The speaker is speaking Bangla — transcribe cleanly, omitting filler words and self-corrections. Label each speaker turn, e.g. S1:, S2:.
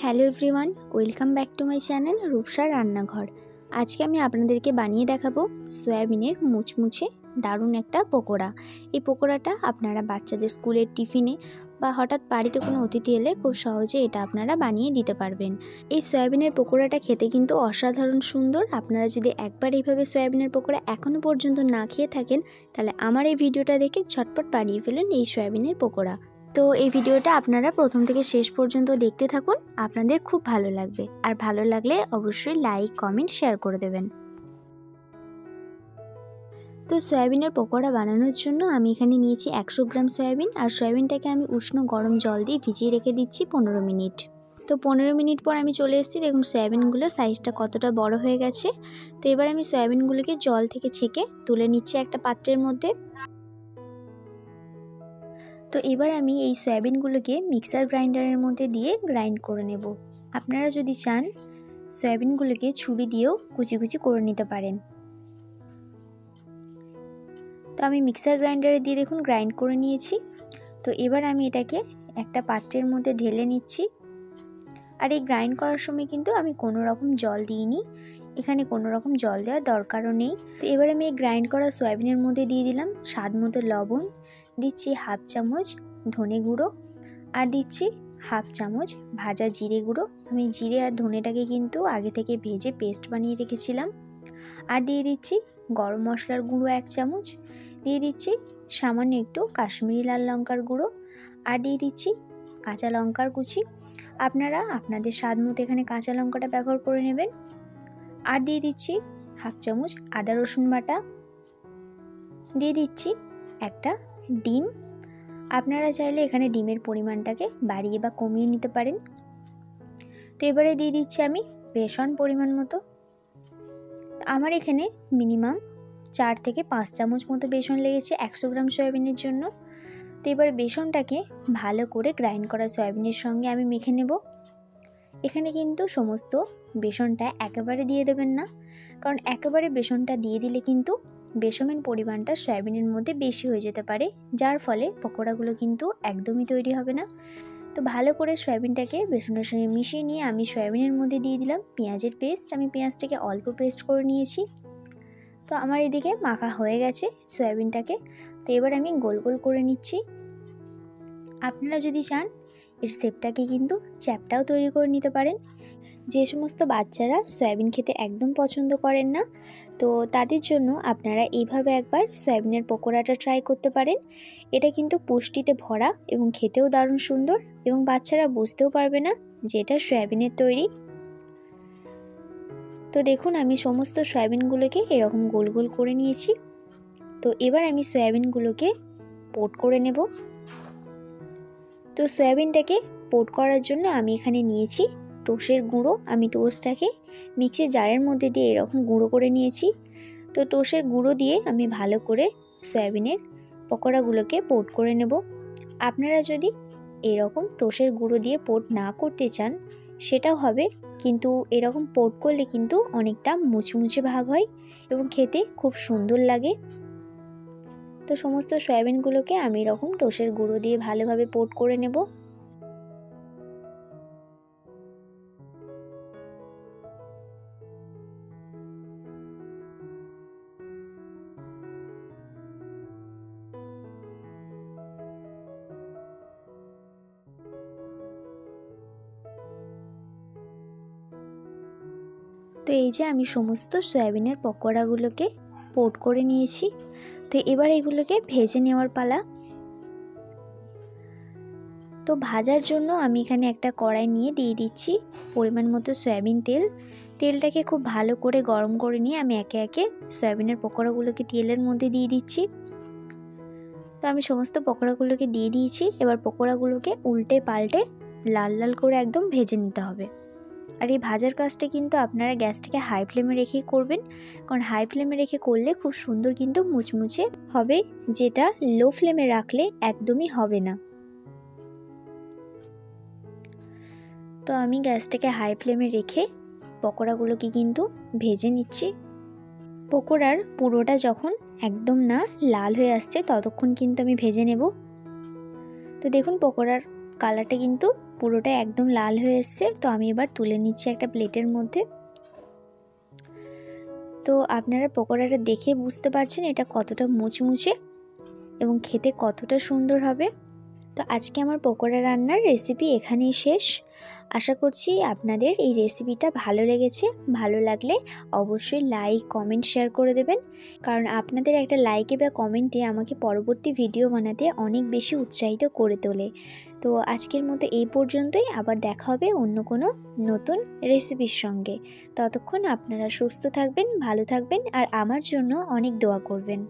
S1: Hello everyone, welcome back to my channel রূপসার রান্নাঘর। আজকে আমি আপনাদেরকে বানিয়ে দেখাবো সয়াবিনের মুচমুচে দারুণ একটা পকোড়া। এই পকোড়াটা আপনারা বাচ্চাদের স্কুলের টিফিনে বা হঠাৎ বাড়িতে কোনো অতিথি এলে খুব সহজে এটা আপনারা বানিয়ে দিতে পারবেন। এই সয়াবিনের পকোড়াটা খেতে কিন্তু অসাধারণ সুন্দর। আপনারা যদি একবার এইভাবে সয়াবিনের পকোড়া এখনও পর্যন্ত না খেয়ে থাকেন, তাহলে আমার এই ভিডিওটা দেখে ঝটপট বানিয়ে ফেলুন এই সয়াবিনের পকোড়া। তো এই ভিডিওটা আপনারা প্রথম থেকে শেষ পর্যন্ত দেখতে থাকুন, আপনাদের খুব ভালো লাগবে। আর ভালো লাগলে অবশ্যই লাইক, কমেন্ট, শেয়ার করে দেবেন। তো সয়াবিনের পকোড়া বানানোর জন্য আমি এখানে নিয়েছি 100 গ্রাম সয়াবিন। আর সয়াবিনটাকে আমি উষ্ণ গরম জল দিয়ে ভিজিয়ে রেখে দিচ্ছি 15 মিনিট। তো 15 মিনিট পর আমি চলে এসেছি। দেখুন সয়াবিনগুলোর সাইজটা কতটা বড় হয়ে গেছে। তো এবার আমি সয়াবিনগুলোকে জল থেকে ছেঁকে তুলে নিচ্ছি একটা পাত্রের মধ্যে। তো এবার আমি এই সয়াবিনগুলোকে মিক্সার গ্রাইন্ডারের মধ্যে দিয়ে গ্রাইন্ড করে নেব। আপনারা যদি চান সয়াবিনগুলোকে ছুরি দিয়েও কুচি কুচি করে নিতে পারেন। তো আমি মিক্সার গ্রাইন্ডারে দিয়ে দেখুন গ্রাইন্ড করে নিয়েছি। তো এবার আমি এটাকে একটা পাত্রের মধ্যে ঢেলে নিচ্ছি। আর এই গ্রাইন্ড করার সময় কিন্তু আমি কোনো রকম জল দিইনি, এখানে কোনো রকম জল দেওয়ার দরকারও নেই। তো এবার আমি এই গ্রাইন্ড করা সয়াবিনের মধ্যে দিয়ে দিলাম স্বাদ মতো লবণ, দিচ্ছি হাফ চামচ ধনে গুঁড়ো, আর দিচ্ছি হাফ চামচ ভাজা জিরে গুঁড়ো। আমি জিরে আর ধনেটাকে কিন্তু আগে থেকে ভেজে পেস্ট বানিয়ে রেখেছিলাম। আর দিয়ে দিচ্ছি গরম মশলার গুঁড়ো 1 চামচ, দিয়ে দিচ্ছি সামান্য একটু কাশ্মীরি লাল লঙ্কার গুঁড়ো, আর দিয়ে দিচ্ছি কাঁচা লঙ্কার কুচি। আপনারা আপনাদের স্বাদ মতো এখানে কাঁচা লঙ্কাটা ব্যবহার করে নেবেন। আর দিয়ে দিচ্ছি হাফ চামচ আদা রসুন বাটা, দিয়ে দিচ্ছি একটা ডিম। আপনারা চাইলে এখানে ডিমের পরিমাণটাকে বাড়িয়ে বা কমিয়ে নিতে পারেন। তো এবারে দিয়ে দিচ্ছি আমি বেসন পরিমাণ মতো। আমার এখানে মিনিমাম 4 থেকে 5 চামচ মতো বেসন লেগেছে 100 গ্রাম সয়াবিনের জন্য। তো এবারে বেসনটাকে ভালো করে গ্রাইন্ড করা সয়াবিনের সঙ্গে আমি মেখে নেব। এখানে কিন্তু সমস্ত বেসনটা একেবারে দিয়ে দেবেন না, কারণ একেবারে বেসনটা দিয়ে দিলে কিন্তু বেসনের পরিমাণটা সয়াবিনের মধ্যে বেশি হয়ে যেতে পারে, যার ফলে পকোড়াগুলো কিন্তু একদমই তৈরি হবে না। তো ভালো করে সয়াবিনটাকে বেসনের সঙ্গে মিশিয়ে নিয়ে আমি সয়াবিনের মধ্যে দিয়ে দিলাম পেঁয়াজের পেস্ট। আমি পেঁয়াজটাকে অল্প পেস্ট করে নিয়েছি। তো আমার এদিকে মাখা হয়ে গেছে সয়াবিনটাকে। তো এবার আমি গোল গোল করে নিচ্ছি। আপনারা যদি চান এর শেপটাকে কিন্তু চ্যাপটাও তৈরি করে নিতে পারেন। যে সমস্ত বাচ্চারা সয়াবিন খেতে একদম পছন্দ করেন না, তো তাদের জন্য আপনারা এইভাবে একবার সয়াবিনের পকোড়াটা ট্রাই করতে পারেন। এটা কিন্তু পুষ্টিতে ভরা এবং খেতেও দারুণ সুন্দর, এবং বাচ্চারা বুঝতেও পারবে না যে এটা সয়াবিনের তৈরি। তো দেখুন আমি সমস্ত সয়াবিনগুলোকে এরকম গোল গোল করে নিয়েছি। তো এবার আমি সয়াবিনগুলোকে পোট করে নেব। তো সয়াবিনটাকে পোট করার জন্য আমি এখানে নিয়েছি টোস্টের গুঁড়ো। আমি টোস্টটাকে মিক্সির জারের মধ্যে দিয়ে এরকম গুঁড়ো করে নিয়েছি। তো টোস্টের গুঁড়ো দিয়ে আমি ভালো করে সয়াবিনের পকোড়াগুলোকে পোট করে নেব। আপনারা যদি এরকম টোস্টের গুঁড়ো দিয়ে পোট না করতে চান সেটাও হবে, কিন্তু এরকম পোট করলে কিন্তু অনেকটা মুচমুচে ভাব হয় এবং খেতে খুব সুন্দর লাগে। তো সমস্ত সয়াবিনগুলোকে আমি এরকম টোস্টের গুঁড়ো দিয়ে ভালোভাবে পোট করে নেব। তো এই যে আমি সমস্ত সয়াবিনের পকোড়াগুলোকে পোট করে নিয়েছি। তো এবার এগুলোকে ভেজে নেওয়ার পালা। তো ভাজার জন্য আমি এখানে একটা কড়াই নিয়ে দিয়ে দিচ্ছি পরিমাণ মতো সয়াবিন তেল। তেলটাকে খুব ভালো করে গরম করে নিয়ে আমি একে একে সয়াবিনের পকোড়াগুলোকে তেলের মধ্যে দিয়ে দিচ্ছি। তো আমি সমস্ত পকোড়াগুলোকে দিয়ে দিয়েছি। এবার পকোড়াগুলোকে উল্টে পাল্টে লাল লাল করে একদম ভেজে নিতে হবে। আর এই ভাজার কাজটা কিন্তু আপনারা গ্যাসটাকে হাই ফ্লেমে রেখেই করবেন, কারণ হাই ফ্লেমে রেখে করলে খুব সুন্দর কিন্তু মুচমুচে হবে, যেটা লো ফ্লেমে রাখলে একদমই হবে না। তো আমি গ্যাসটাকে হাই ফ্লেমে রেখে পকোড়াগুলোকে কিন্তু ভেজে নিচ্ছি। পকোড়ার পুরোটা যখন একদম না লাল হয়ে আসছে ততক্ষণ কিন্তু আমি ভেজে নেব। তো দেখুন পকোড়ার কালারটা কিন্তু পুরোটা একদম লাল হয়ে এসছে। তো আমি এবার তুলে নিচ্ছি একটা প্লেটের মধ্যে। তো আপনারা পকোড়াটা দেখে বুঝতে পারছেন এটা কতটা মুচমুচে এবং খেতে কতটা সুন্দর হবে। তো আজকে আমার পকোড়া রান্নার রেসিপি এখানেই শেষ। আশা করছি আপনাদের এই রেসিপিটা ভালো লেগেছে। ভালো লাগলে অবশ্যই লাইক, কমেন্ট, শেয়ার করে দেবেন, কারণ আপনাদের একটা লাইকে বা কমেন্টে আমাকে পরবর্তী ভিডিও বানাতে অনেক বেশি উৎসাহিত করে তোলে। তো আজকের মতো এই পর্যন্তই। আবার দেখা হবে অন্য কোনো নতুন রেসিপির সঙ্গে। ততক্ষণ আপনারা সুস্থ থাকবেন, ভালো থাকবেন আর আমার জন্য অনেক দোয়া করবেন।